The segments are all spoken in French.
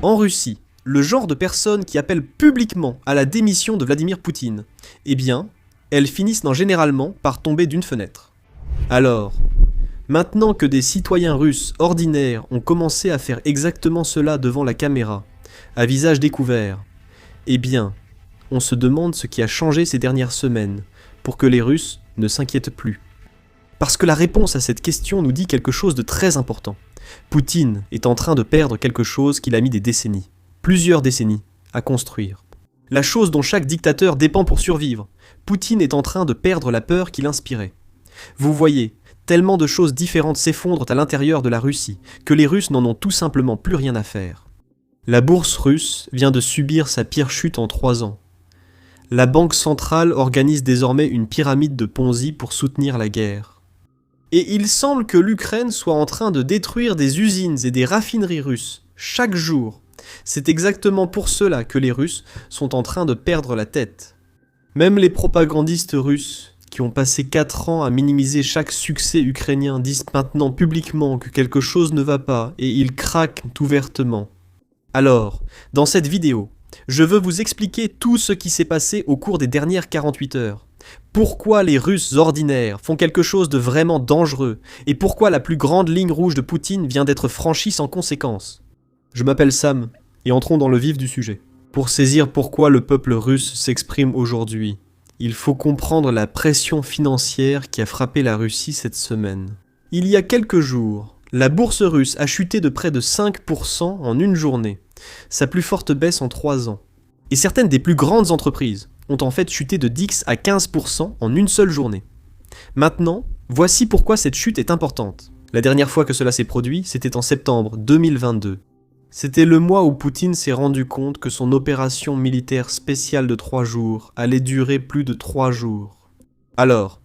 En Russie, le genre de personnes qui appellent publiquement à la démission de Vladimir Poutine, eh bien, elles finissent généralement par tomber d'une fenêtre. Alors, maintenant que des citoyens russes ordinaires ont commencé à faire exactement cela devant la caméra, à visage découvert, eh bien, on se demande ce qui a changé ces dernières semaines pour que les Russes ne s'inquiètent plus. Parce que la réponse à cette question nous dit quelque chose de très important. Poutine est en train de perdre quelque chose qu'il a mis des décennies, plusieurs décennies, à construire. La chose dont chaque dictateur dépend pour survivre. Poutine est en train de perdre la peur qu'il inspirait. Vous voyez, tellement de choses différentes s'effondrent à l'intérieur de la Russie que les Russes n'en ont tout simplement plus rien à faire. La bourse russe vient de subir sa pire chute en 3 ans. La banque centrale organise désormais une pyramide de Ponzi pour soutenir la guerre. Et il semble que l'Ukraine soit en train de détruire des usines et des raffineries russes chaque jour. C'est exactement pour cela que les Russes sont en train de perdre la tête. Même les propagandistes russes, qui ont passé 4 ans à minimiser chaque succès ukrainien, disent maintenant publiquement que quelque chose ne va pas et ils craquent ouvertement. Alors, dans cette vidéo, je veux vous expliquer tout ce qui s'est passé au cours des dernières 48 heures. Pourquoi les Russes ordinaires font quelque chose de vraiment dangereux et pourquoi la plus grande ligne rouge de Poutine vient d'être franchie sans conséquence. Je m'appelle Sam et entrons dans le vif du sujet. Pour saisir pourquoi le peuple russe s'exprime aujourd'hui, il faut comprendre la pression financière qui a frappé la Russie cette semaine. Il y a quelques jours, la bourse russe a chuté de près de 5% en une journée, sa plus forte baisse en 3 ans. Et certaines des plus grandes entreprises ont en fait chuté de 10 à 15% en une seule journée. Maintenant, voici pourquoi cette chute est importante. La dernière fois que cela s'est produit, c'était en septembre 2022. C'était le mois où Poutine s'est rendu compte que son opération militaire spéciale de 3 jours allait durer plus de 3 jours. Alors,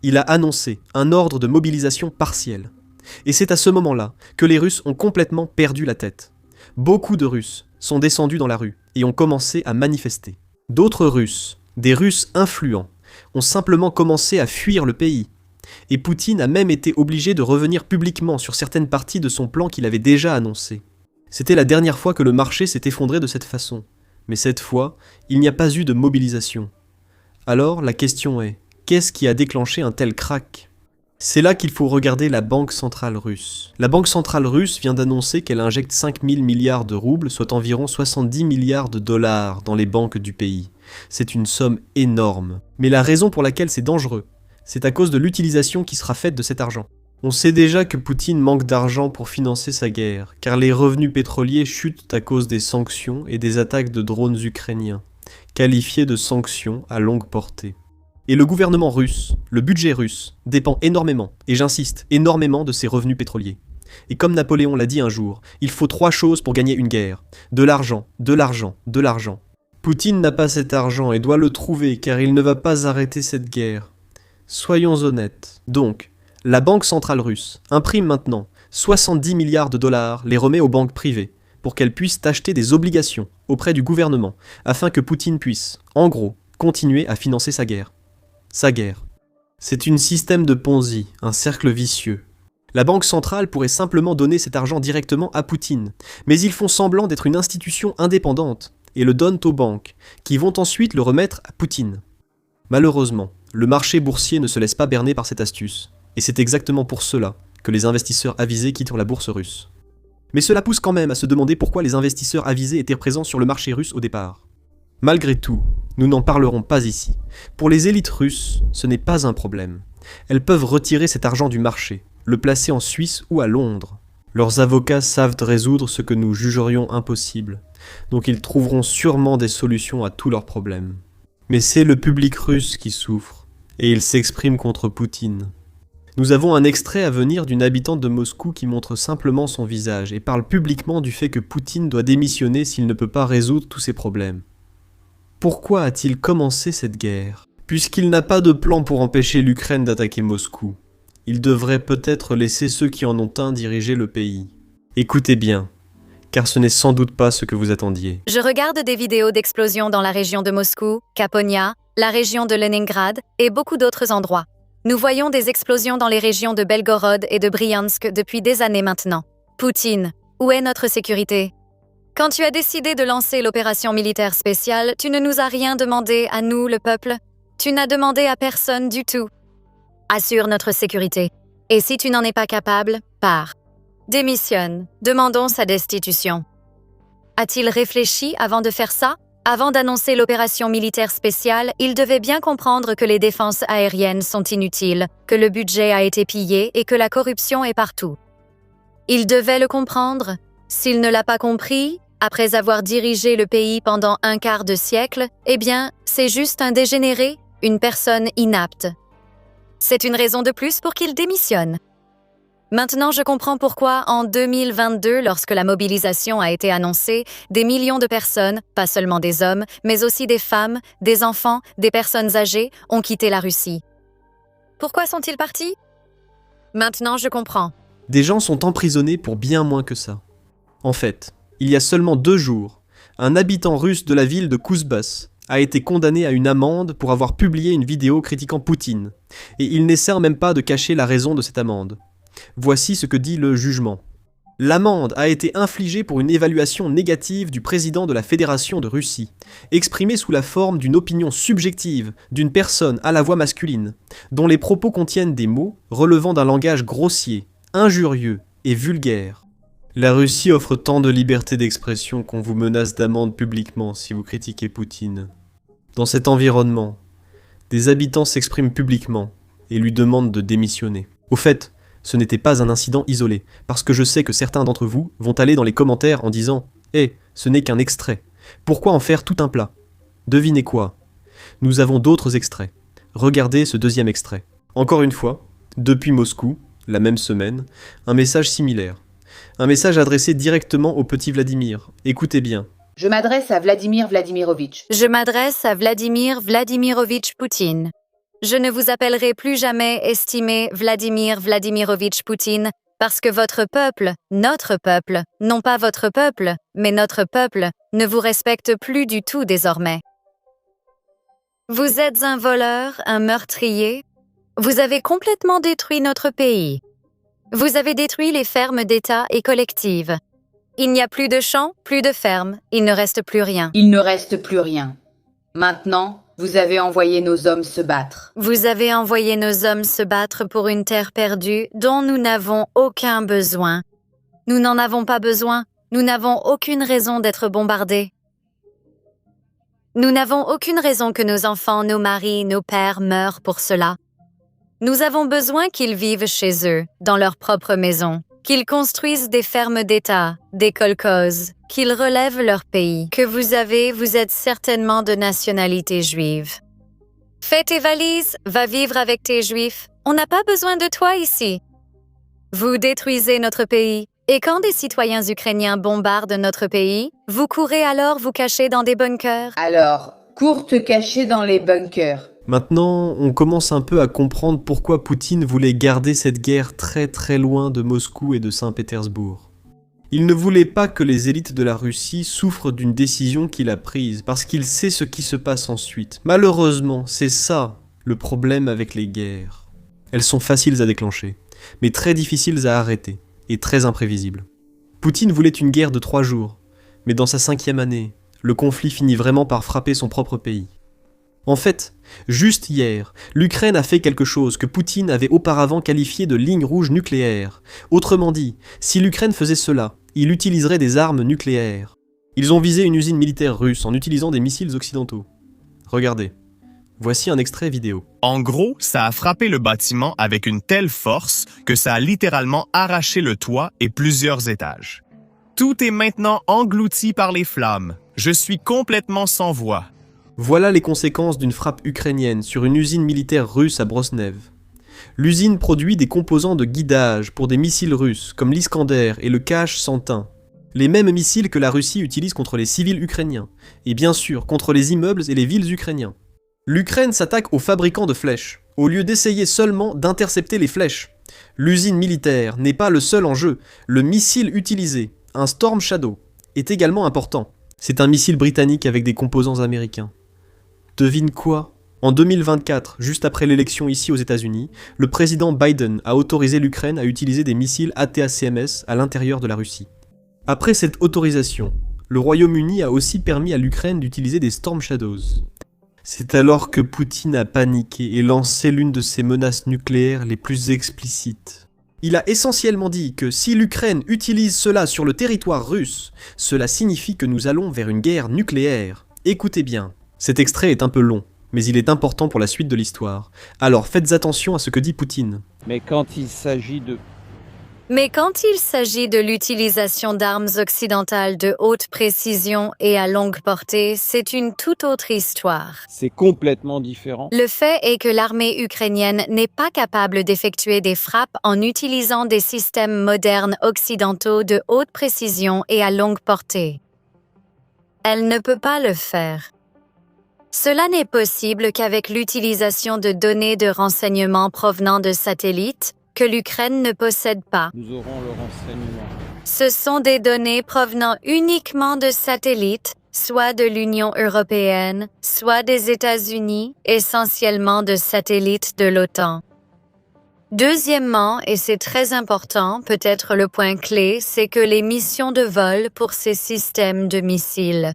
il a annoncé un ordre de mobilisation partielle. Et c'est à ce moment-là que les Russes ont complètement perdu la tête. Beaucoup de Russes sont descendus dans la rue et ont commencé à manifester. D'autres Russes, des Russes influents, ont simplement commencé à fuir le pays. Et Poutine a même été obligé de revenir publiquement sur certaines parties de son plan qu'il avait déjà annoncé. C'était la dernière fois que le marché s'est effondré de cette façon. Mais cette fois, il n'y a pas eu de mobilisation. Alors, la question est, qu'est-ce qui a déclenché un tel krach ? C'est là qu'il faut regarder la Banque centrale russe. La Banque centrale russe vient d'annoncer qu'elle injecte 5 000 milliards de roubles, soit environ 70 milliards de dollars dans les banques du pays. C'est une somme énorme. Mais la raison pour laquelle c'est dangereux, c'est à cause de l'utilisation qui sera faite de cet argent. On sait déjà que Poutine manque d'argent pour financer sa guerre, car les revenus pétroliers chutent à cause des sanctions et des attaques de drones ukrainiens, qualifiées de sanctions à longue portée. Et le gouvernement russe, le budget russe, dépend énormément, et j'insiste, énormément de ses revenus pétroliers. Et comme Napoléon l'a dit un jour, il faut 3 choses pour gagner une guerre. De l'argent, de l'argent, de l'argent. Poutine n'a pas cet argent et doit le trouver car il ne va pas arrêter cette guerre. Soyons honnêtes. Donc, la Banque centrale russe imprime maintenant 70 milliards de dollars, les remet aux banques privées, pour qu'elles puissent acheter des obligations auprès du gouvernement, afin que Poutine puisse, en gros, continuer à financer sa guerre. Sa guerre. C'est un système de Ponzi, un cercle vicieux. La Banque centrale pourrait simplement donner cet argent directement à Poutine, mais ils font semblant d'être une institution indépendante, et le donnent aux banques, qui vont ensuite le remettre à Poutine. Malheureusement, le marché boursier ne se laisse pas berner par cette astuce, et c'est exactement pour cela que les investisseurs avisés quittent la bourse russe. Mais cela pousse quand même à se demander pourquoi les investisseurs avisés étaient présents sur le marché russe au départ. Malgré tout, nous n'en parlerons pas ici. Pour les élites russes, ce n'est pas un problème. Elles peuvent retirer cet argent du marché, le placer en Suisse ou à Londres. Leurs avocats savent résoudre ce que nous jugerions impossible, donc ils trouveront sûrement des solutions à tous leurs problèmes. Mais c'est le public russe qui souffre, et il s'exprime contre Poutine. Nous avons un extrait à venir d'une habitante de Moscou qui montre simplement son visage et parle publiquement du fait que Poutine doit démissionner s'il ne peut pas résoudre tous ses problèmes. Pourquoi a-t-il commencé cette guerre ? Puisqu'il n'a pas de plan pour empêcher l'Ukraine d'attaquer Moscou. Il devrait peut-être laisser ceux qui en ont un diriger le pays. Écoutez bien, car ce n'est sans doute pas ce que vous attendiez. Je regarde des vidéos d'explosions dans la région de Moscou, Kaponia, la région de Leningrad et beaucoup d'autres endroits. Nous voyons des explosions dans les régions de Belgorod et de Bryansk depuis des années maintenant. Poutine, où est notre sécurité ? Quand tu as décidé de lancer l'opération militaire spéciale, tu ne nous as rien demandé à nous, le peuple. Tu n'as demandé à personne du tout. Assure notre sécurité. Et si tu n'en es pas capable, pars. Démissionne. Demandons sa destitution. A-t-il réfléchi avant de faire ça? Avant d'annoncer l'opération militaire spéciale, il devait bien comprendre que les défenses aériennes sont inutiles, que le budget a été pillé et que la corruption est partout. Il devait le comprendre. S'il ne l'a pas compris, après avoir dirigé le pays pendant un quart de siècle, eh bien, c'est juste un dégénéré, une personne inapte. C'est une raison de plus pour qu'il démissionne. Maintenant, je comprends pourquoi, en 2022, lorsque la mobilisation a été annoncée, des millions de personnes, pas seulement des hommes, mais aussi des femmes, des enfants, des personnes âgées, ont quitté la Russie. Pourquoi sont-ils partis? Maintenant, je comprends. Des gens sont emprisonnés pour bien moins que ça. En fait, il y a seulement 2 jours, un habitant russe de la ville de Kouzbas a été condamné à une amende pour avoir publié une vidéo critiquant Poutine, et il n'essaie même pas de cacher la raison de cette amende. Voici ce que dit le jugement. L'amende a été infligée pour une évaluation négative du président de la Fédération de Russie, exprimée sous la forme d'une opinion subjective d'une personne à la voix masculine, dont les propos contiennent des mots relevant d'un langage grossier, injurieux et vulgaire. La Russie offre tant de liberté d'expression qu'on vous menace d'amende publiquement si vous critiquez Poutine. Dans cet environnement, des habitants s'expriment publiquement et lui demandent de démissionner. Au fait, ce n'était pas un incident isolé, parce que je sais que certains d'entre vous vont aller dans les commentaires en disant « Eh, ce n'est qu'un extrait. Pourquoi en faire tout un plat ?» Devinez quoi? Nous avons d'autres extraits. Regardez ce 2e extrait. Encore une fois, depuis Moscou, la même semaine, un message similaire. Un message adressé directement au petit Vladimir. Écoutez bien. Je m'adresse à Vladimir Vladimirovitch. Je m'adresse à Vladimir Vladimirovitch Poutine. Je ne vous appellerai plus jamais estimé Vladimir Vladimirovitch Poutine parce que votre peuple, notre peuple, non pas votre peuple, mais notre peuple, ne vous respecte plus du tout désormais. Vous êtes un voleur, un meurtrier. Vous avez complètement détruit notre pays. Vous avez détruit les fermes d'État et collectives. Il n'y a plus de champs, plus de fermes, il ne reste plus rien. Il ne reste plus rien. Maintenant, vous avez envoyé nos hommes se battre. Vous avez envoyé nos hommes se battre pour une terre perdue dont nous n'avons aucun besoin. Nous n'en avons pas besoin, nous n'avons aucune raison d'être bombardés. Nous n'avons aucune raison que nos enfants, nos maris, nos pères meurent pour cela. Nous avons besoin qu'ils vivent chez eux, dans leur propre maison, qu'ils construisent des fermes d'État, des kolkhozes, qu'ils relèvent leur pays. Que vous êtes certainement de nationalité juive. Fais tes valises, va vivre avec tes juifs. On n'a pas besoin de toi ici. Vous détruisez notre pays. Et quand des citoyens ukrainiens bombardent notre pays, vous courez alors vous cacher dans des bunkers. Alors, cours te cacher dans les bunkers. Maintenant, on commence un peu à comprendre pourquoi Poutine voulait garder cette guerre très très loin de Moscou et de Saint-Pétersbourg. Il ne voulait pas que les élites de la Russie souffrent d'une décision qu'il a prise, parce qu'il sait ce qui se passe ensuite. Malheureusement, c'est ça le problème avec les guerres. Elles sont faciles à déclencher, mais très difficiles à arrêter, et très imprévisibles. Poutine voulait une guerre de 3 jours, mais dans sa 5e année, le conflit finit vraiment par frapper son propre pays. En fait, juste hier, l'Ukraine a fait quelque chose que Poutine avait auparavant qualifié de ligne rouge nucléaire. Autrement dit, si l'Ukraine faisait cela, il utiliserait des armes nucléaires. Ils ont visé une usine militaire russe en utilisant des missiles occidentaux. Regardez, voici un extrait vidéo. En gros, ça a frappé le bâtiment avec une telle force que ça a littéralement arraché le toit et plusieurs étages. Tout est maintenant englouti par les flammes. Je suis complètement sans voix. Voilà les conséquences d'une frappe ukrainienne sur une usine militaire russe à Brosnev. L'usine produit des composants de guidage pour des missiles russes comme l'Iskander et le Kh-101. Les mêmes missiles que la Russie utilise contre les civils ukrainiens, et bien sûr contre les immeubles et les villes ukrainiens. L'Ukraine s'attaque aux fabricants de flèches, au lieu d'essayer seulement d'intercepter les flèches. L'usine militaire n'est pas le seul enjeu, le missile utilisé, un Storm Shadow, est également important. C'est un missile britannique avec des composants américains. Devine quoi? En 2024, juste après l'élection ici aux États-Unis, le président Biden a autorisé l'Ukraine à utiliser des missiles ATACMS à l'intérieur de la Russie. Après cette autorisation, le Royaume-Uni a aussi permis à l'Ukraine d'utiliser des Storm Shadows. C'est alors que Poutine a paniqué et lancé l'une de ses menaces nucléaires les plus explicites. Il a essentiellement dit que si l'Ukraine utilise cela sur le territoire russe, cela signifie que nous allons vers une guerre nucléaire. Écoutez bien, cet extrait est un peu long, mais il est important pour la suite de l'histoire. Alors faites attention à ce que dit Poutine. Mais quand il s'agit de l'utilisation d'armes occidentales de haute précision et à longue portée, c'est une toute autre histoire. C'est complètement différent. Le fait est que l'armée ukrainienne n'est pas capable d'effectuer des frappes en utilisant des systèmes modernes occidentaux de haute précision et à longue portée. Elle ne peut pas le faire. Cela n'est possible qu'avec l'utilisation de données de renseignement provenant de satellites que l'Ukraine ne possède pas. Nous aurons le renseignement. Ce sont des données provenant uniquement de satellites, soit de l'Union européenne, soit des États-Unis, essentiellement de satellites de l'OTAN. Deuxièmement, et c'est très important, peut-être le point clé, c'est que les missions de vol pour ces systèmes de missiles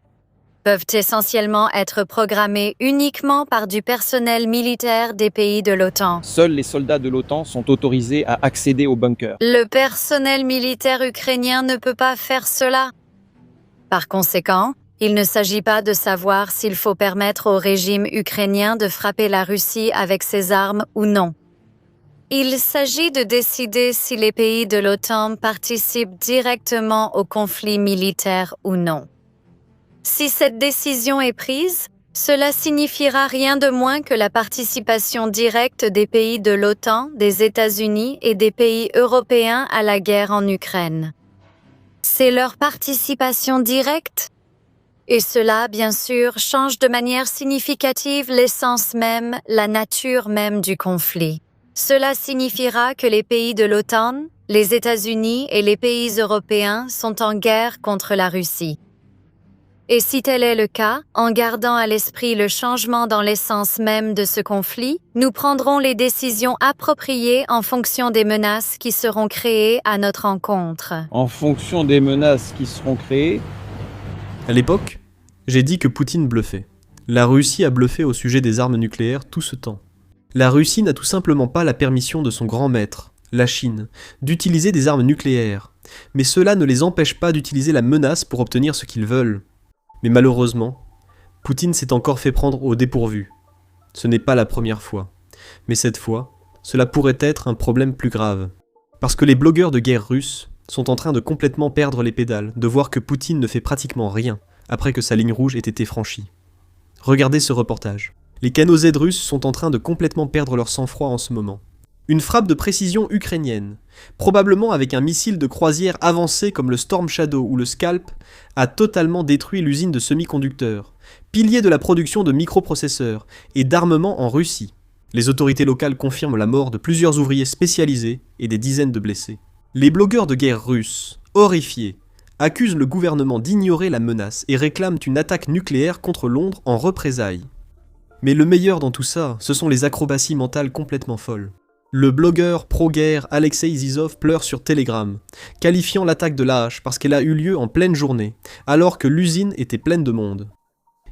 peuvent essentiellement être programmées uniquement par du personnel militaire des pays de l'OTAN. Seuls les soldats de l'OTAN sont autorisés à accéder aux bunkers. Le personnel militaire ukrainien ne peut pas faire cela. Par conséquent, il ne s'agit pas de savoir s'il faut permettre au régime ukrainien de frapper la Russie avec ses armes ou non. Il s'agit de décider si les pays de l'OTAN participent directement au conflit militaire ou non. Si cette décision est prise, cela signifiera rien de moins que la participation directe des pays de l'OTAN, des États-Unis et des pays européens à la guerre en Ukraine. C'est leur participation directe. Et cela, bien sûr, change de manière significative l'essence même, la nature même du conflit. Cela signifiera que les pays de l'OTAN, les États-Unis et les pays européens sont en guerre contre la Russie. Et si tel est le cas, en gardant à l'esprit le changement dans l'essence même de ce conflit, nous prendrons les décisions appropriées en fonction des menaces qui seront créées à notre encontre. En fonction des menaces qui seront créées. À l'époque, j'ai dit que Poutine bluffait. La Russie a bluffé au sujet des armes nucléaires tout ce temps. La Russie n'a tout simplement pas la permission de son grand maître, la Chine, d'utiliser des armes nucléaires. Mais cela ne les empêche pas d'utiliser la menace pour obtenir ce qu'ils veulent. Mais malheureusement, Poutine s'est encore fait prendre au dépourvu. Ce n'est pas la première fois. Mais cette fois, cela pourrait être un problème plus grave. Parce que les blogueurs de guerre russes sont en train de complètement perdre les pédales, de voir que Poutine ne fait pratiquement rien après que sa ligne rouge ait été franchie. Regardez ce reportage. Les canaux Z russes sont en train de complètement perdre leur sang-froid en ce moment. Une frappe de précision ukrainienne, probablement avec un missile de croisière avancé comme le Storm Shadow ou le Scalp, a totalement détruit l'usine de semi-conducteurs, pilier de la production de microprocesseurs et d'armement en Russie. Les autorités locales confirment la mort de plusieurs ouvriers spécialisés et des dizaines de blessés. Les blogueurs de guerre russes, horrifiés, accusent le gouvernement d'ignorer la menace et réclament une attaque nucléaire contre Londres en représailles. Mais le meilleur dans tout ça, ce sont les acrobaties mentales complètement folles. Le blogueur pro-guerre Alexei Zizov pleure sur Telegram, qualifiant l'attaque de lâche parce qu'elle a eu lieu en pleine journée, alors que l'usine était pleine de monde.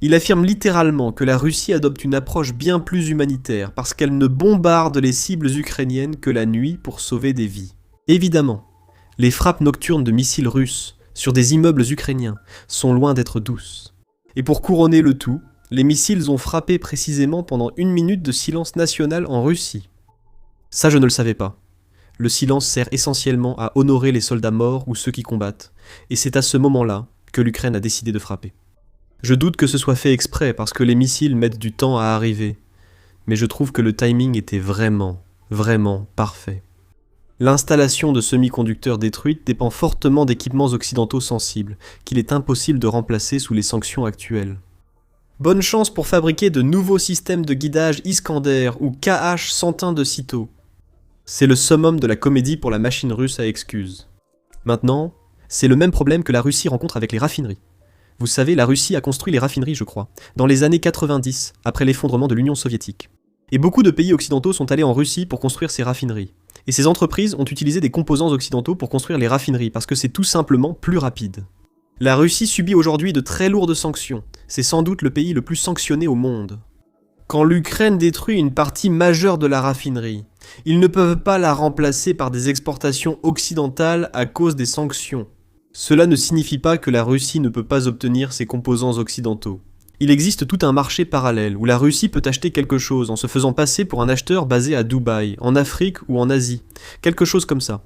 Il affirme littéralement que la Russie adopte une approche bien plus humanitaire parce qu'elle ne bombarde les cibles ukrainiennes que la nuit pour sauver des vies. Évidemment, les frappes nocturnes de missiles russes sur des immeubles ukrainiens sont loin d'être douces. Et pour couronner le tout, les missiles ont frappé précisément pendant 1 minute de silence national en Russie. Ça, je ne le savais pas. Le silence sert essentiellement à honorer les soldats morts ou ceux qui combattent, et c'est à ce moment-là que l'Ukraine a décidé de frapper. Je doute que ce soit fait exprès parce que les missiles mettent du temps à arriver, mais je trouve que le timing était vraiment parfait. L'installation de semi-conducteurs détruites dépend fortement d'équipements occidentaux sensibles, qu'il est impossible de remplacer sous les sanctions actuelles. Bonne chance pour fabriquer de nouveaux systèmes de guidage Iskander ou KH-101 de sitôt. C'est le summum de la comédie pour la machine russe à excuses. Maintenant, c'est le même problème que la Russie rencontre avec les raffineries. Vous savez, la Russie a construit les raffineries, je crois, dans les années 90, après l'effondrement de l'Union soviétique. Et beaucoup de pays occidentaux sont allés en Russie pour construire ces raffineries. Et ces entreprises ont utilisé des composants occidentaux pour construire les raffineries, parce que c'est tout simplement plus rapide. La Russie subit aujourd'hui de très lourdes sanctions. C'est sans doute le pays le plus sanctionné au monde. Quand l'Ukraine détruit une partie majeure de la raffinerie, ils ne peuvent pas la remplacer par des exportations occidentales à cause des sanctions. Cela ne signifie pas que la Russie ne peut pas obtenir ses composants occidentaux. Il existe tout un marché parallèle où la Russie peut acheter quelque chose en se faisant passer pour un acheteur basé à Dubaï, en Afrique ou en Asie. Quelque chose comme ça.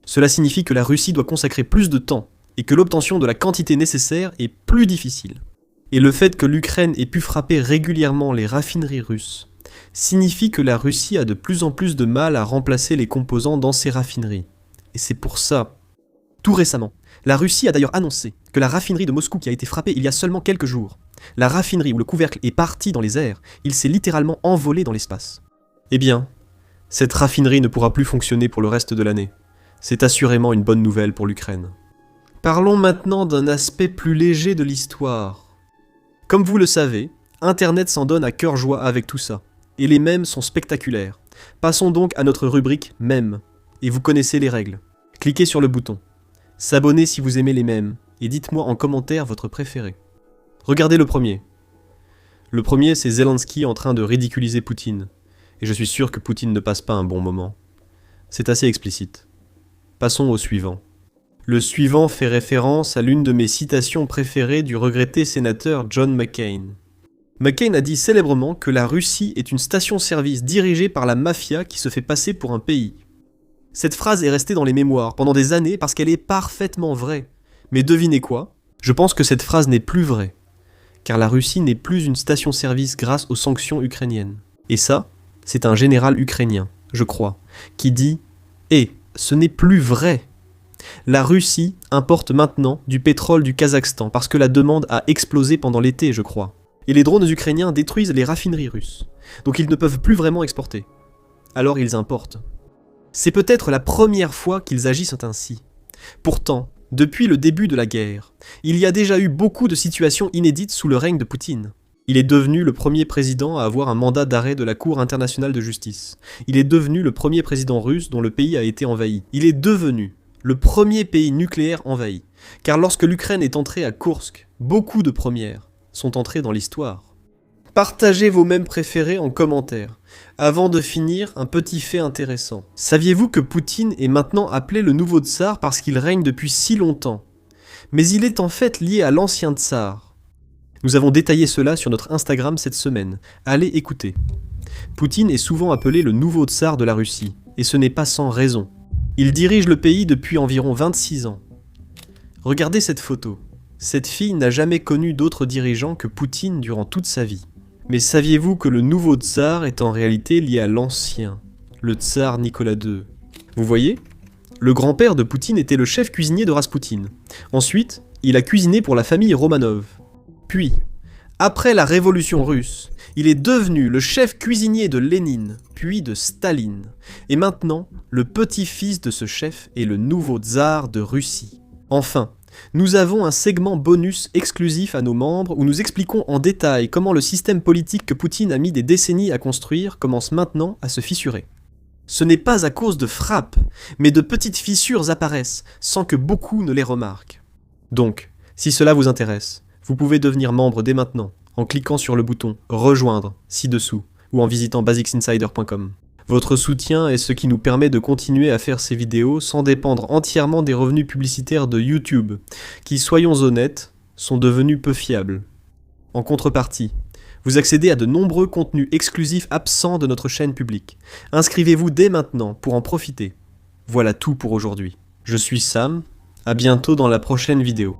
Cela signifie que la Russie doit consacrer plus de temps et que l'obtention de la quantité nécessaire est plus difficile. Et le fait que l'Ukraine ait pu frapper régulièrement les raffineries russes signifie que la Russie a de plus en plus de mal à remplacer les composants dans ses raffineries. Et c'est pour ça. Tout récemment, la Russie a d'ailleurs annoncé que la raffinerie de Moscou qui a été frappée il y a seulement quelques jours, la raffinerie où le couvercle est parti dans les airs, il s'est littéralement envolé dans l'espace. Eh bien, cette raffinerie ne pourra plus fonctionner pour le reste de l'année. C'est assurément une bonne nouvelle pour l'Ukraine. Parlons maintenant d'un aspect plus léger de l'histoire. Comme vous le savez, Internet s'en donne à cœur joie avec tout ça, et les mèmes sont spectaculaires. Passons donc à notre rubrique mèmes, et vous connaissez les règles. Cliquez sur le bouton. S'abonner si vous aimez les mèmes, et dites-moi en commentaire votre préféré. Regardez le premier. Le premier, c'est Zelensky en train de ridiculiser Poutine, et je suis sûr que Poutine ne passe pas un bon moment. C'est assez explicite. Passons au suivant. Le suivant fait référence à l'une de mes citations préférées du regretté sénateur John McCain. McCain a dit célèbrement que la Russie est une station-service dirigée par la mafia qui se fait passer pour un pays. Cette phrase est restée dans les mémoires pendant des années parce qu'elle est parfaitement vraie. Mais devinez quoi ? Je pense que cette phrase n'est plus vraie. Car la Russie n'est plus une station-service grâce aux sanctions ukrainiennes. Et ça, c'est un général ukrainien, je crois, qui dit « Eh, ce n'est plus vrai !» La Russie importe maintenant du pétrole du Kazakhstan parce que la demande a explosé pendant l'été, je crois. Et les drones ukrainiens détruisent les raffineries russes. Donc ils ne peuvent plus vraiment exporter. Alors ils importent. C'est peut-être la première fois qu'ils agissent ainsi. Pourtant, depuis le début de la guerre, il y a déjà eu beaucoup de situations inédites sous le règne de Poutine. Il est devenu le premier président à avoir un mandat d'arrêt de la Cour internationale de justice. Il est devenu le premier président russe dont le pays a été envahi. Il est devenu le premier pays nucléaire envahi. Car lorsque l'Ukraine est entrée à Koursk, beaucoup de premières sont entrées dans l'histoire. Partagez vos mèmes préférés en commentaire. Avant de finir, un petit fait intéressant. Saviez-vous que Poutine est maintenant appelé le nouveau tsar parce qu'il règne depuis si longtemps ? Mais il est en fait lié à l'ancien tsar. Nous avons détaillé cela sur notre Instagram cette semaine. Allez écouter. Poutine est souvent appelé le nouveau tsar de la Russie, et ce n'est pas sans raison. Il dirige le pays depuis environ 26 ans. Regardez cette photo. Cette fille n'a jamais connu d'autre dirigeant que Poutine durant toute sa vie. Mais saviez-vous que le nouveau tsar est en réalité lié à l'ancien, le tsar Nicolas II ? Vous voyez ? Le grand-père de Poutine était le chef cuisinier de Raspoutine. Ensuite, il a cuisiné pour la famille Romanov. Puis, après la révolution russe, il est devenu le chef cuisinier de Lénine, puis de Staline. Et maintenant, le petit-fils de ce chef est le nouveau tsar de Russie. Enfin, nous avons un segment bonus exclusif à nos membres où nous expliquons en détail comment le système politique que Poutine a mis des décennies à construire commence maintenant à se fissurer. Ce n'est pas à cause de frappes, mais de petites fissures apparaissent sans que beaucoup ne les remarquent. Donc, si cela vous intéresse, vous pouvez devenir membre dès maintenant en cliquant sur le bouton « Rejoindre » ci-dessous ou en visitant basicsinsider.com. Votre soutien est ce qui nous permet de continuer à faire ces vidéos sans dépendre entièrement des revenus publicitaires de YouTube, qui, soyons honnêtes, sont devenus peu fiables. En contrepartie, vous accédez à de nombreux contenus exclusifs absents de notre chaîne publique. Inscrivez-vous dès maintenant pour en profiter. Voilà tout pour aujourd'hui. Je suis Sam, à bientôt dans la prochaine vidéo.